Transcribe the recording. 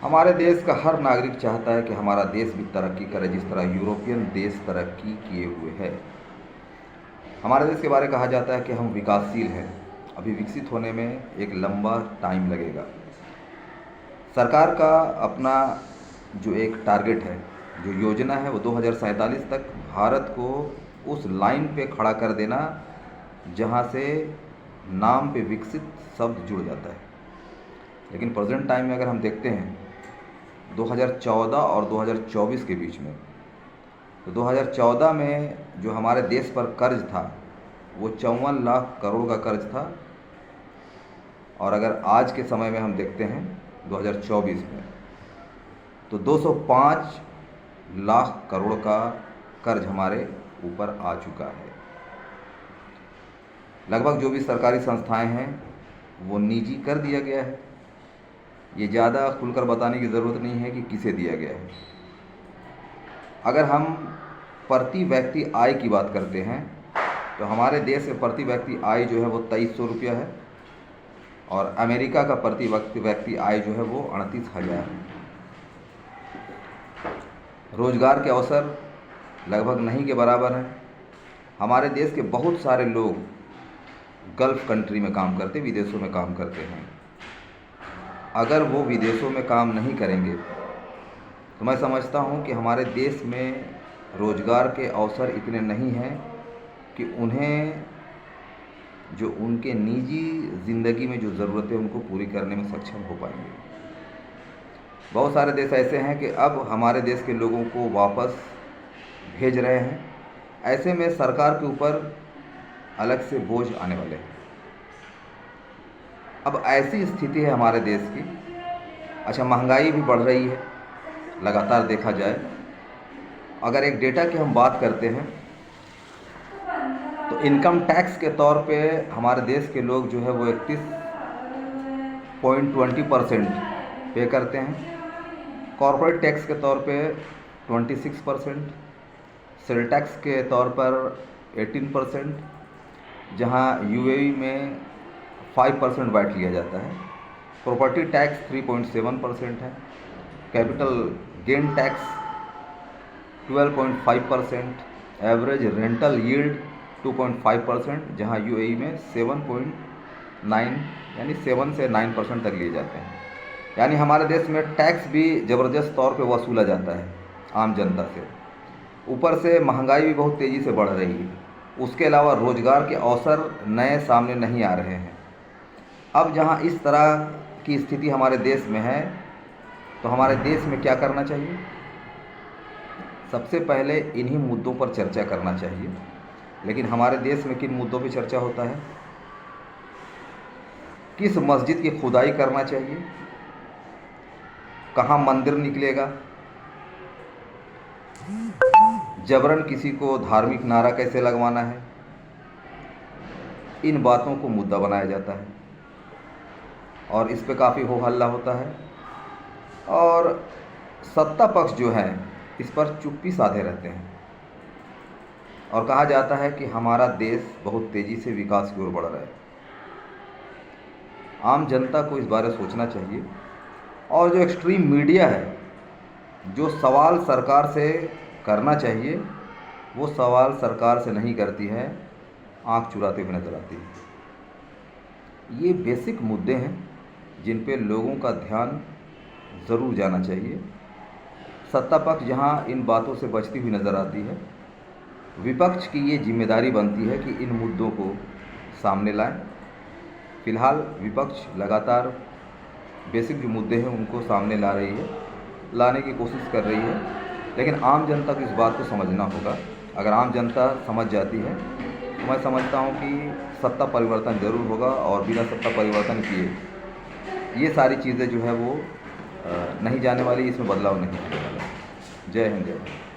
हमारे देश का हर नागरिक चाहता है कि हमारा देश भी तरक्की करे जिस तरह यूरोपियन देश तरक्की किए हुए है। हमारे देश के बारे में कहा जाता है कि हम विकासशील हैं, अभी विकसित होने में एक लंबा टाइम लगेगा। सरकार का अपना जो एक टारगेट है, जो योजना है, वो 2047 तक भारत को उस लाइन पे खड़ा कर देना जहाँ से नाम पे विकसित शब्द जुड़ जाता है। लेकिन प्रेजेंट टाइम में अगर हम देखते हैं 2014 और 2024 के बीच में, तो 2014 में जो हमारे देश पर कर्ज था वो 54 लाख करोड़ का कर्ज था, और अगर आज के समय में हम देखते हैं 2024 में, तो 205 लाख करोड़ का कर्ज हमारे ऊपर आ चुका है। लगभग जो भी सरकारी संस्थाएं हैं वो निजी कर दिया गया है। ये ज़्यादा खुलकर बताने की ज़रूरत नहीं है कि किसे दिया गया है। अगर हम प्रति व्यक्ति आय की बात करते हैं तो हमारे देश में प्रति व्यक्ति आय जो है वो 2300 रुपया है, और अमेरिका का प्रति व्यक्ति आय जो है वो 38,000 है। रोजगार के अवसर लगभग नहीं के बराबर हैं। हमारे देश के बहुत सारे लोग गल्फ़ कंट्री में काम करते, विदेशों में काम करते हैं। अगर वो विदेशों में काम नहीं करेंगे तो मैं समझता हूँ कि हमारे देश में रोज़गार के अवसर इतने नहीं हैं कि उन्हें जो उनके निजी ज़िंदगी में जो ज़रूरतें उनको पूरी करने में सक्षम हो पाएंगे। बहुत सारे देश ऐसे हैं कि अब हमारे देश के लोगों को वापस भेज रहे हैं। ऐसे में सरकार के ऊपर अलग से बोझ आने वाले हैं। अब ऐसी स्थिति है हमारे देश की। अच्छा, महंगाई भी बढ़ रही है लगातार देखा जाए। अगर एक डेटा की हम बात करते हैं तो इनकम टैक्स के तौर पे हमारे देश के लोग जो है वो 31.20% पे करते हैं। कॉर्पोरेट टैक्स के तौर पे 26%, सेल टैक्स के तौर पर 18%, जहां यूएई में 5% वैट लिया जाता है। प्रॉपर्टी टैक्स 3.7% है। Capital gain tax 12.5%, average rental yield 2.5%, जहां यूएई में 7.9 यानी 7 से 9% तक लिए जाते हैं। यानी हमारे देश में टैक्स भी ज़बरदस्त तौर पे वसूला जाता है आम जनता से। ऊपर से महंगाई भी बहुत तेज़ी से बढ़ रही है। उसके अलावा रोज़गार के अवसर नए सामने नहीं आ रहे हैं। अब जहां इस तरह की स्थिति हमारे देश में है तो हमारे देश में क्या करना चाहिए? सबसे पहले इन्हीं मुद्दों पर चर्चा करना चाहिए। लेकिन हमारे देश में किन मुद्दों पर चर्चा होता है? किस मस्जिद की खुदाई करना चाहिए, कहाँ मंदिर निकलेगा, जबरन किसी को धार्मिक नारा कैसे लगवाना है, इन बातों को मुद्दा बनाया जाता है और इस पे काफ़ी हो हल्ला होता है। और सत्ता पक्ष जो है इस पर चुप्पी साधे रहते हैं और कहा जाता है कि हमारा देश बहुत तेज़ी से विकास की ओर बढ़ रहा है। आम जनता को इस बारे में सोचना चाहिए। और जो एक्सट्रीम मीडिया है, जो सवाल सरकार से करना चाहिए वो सवाल सरकार से नहीं करती है, आंख चुराते हुए नजर आती है। ये बेसिक मुद्दे हैं जिन पे लोगों का ध्यान ज़रूर जाना चाहिए। सत्ता पक्ष जहां इन बातों से बचती हुई नज़र आती है, विपक्ष की ये जिम्मेदारी बनती है कि इन मुद्दों को सामने लाएं। फ़िलहाल विपक्ष लगातार बेसिक जो मुद्दे हैं उनको सामने लाने की कोशिश कर रही है, लेकिन आम जनता को इस बात को समझना होगा। अगर आम जनता समझ जाती है तो मैं समझता हूँ कि सत्ता परिवर्तन ज़रूर होगा, और बिना सत्ता परिवर्तन किए ये सारी चीज़ें जो है वो नहीं जाने वाली, इसमें बदलाव नहीं आने वाला। जय हिंद, जय भारत।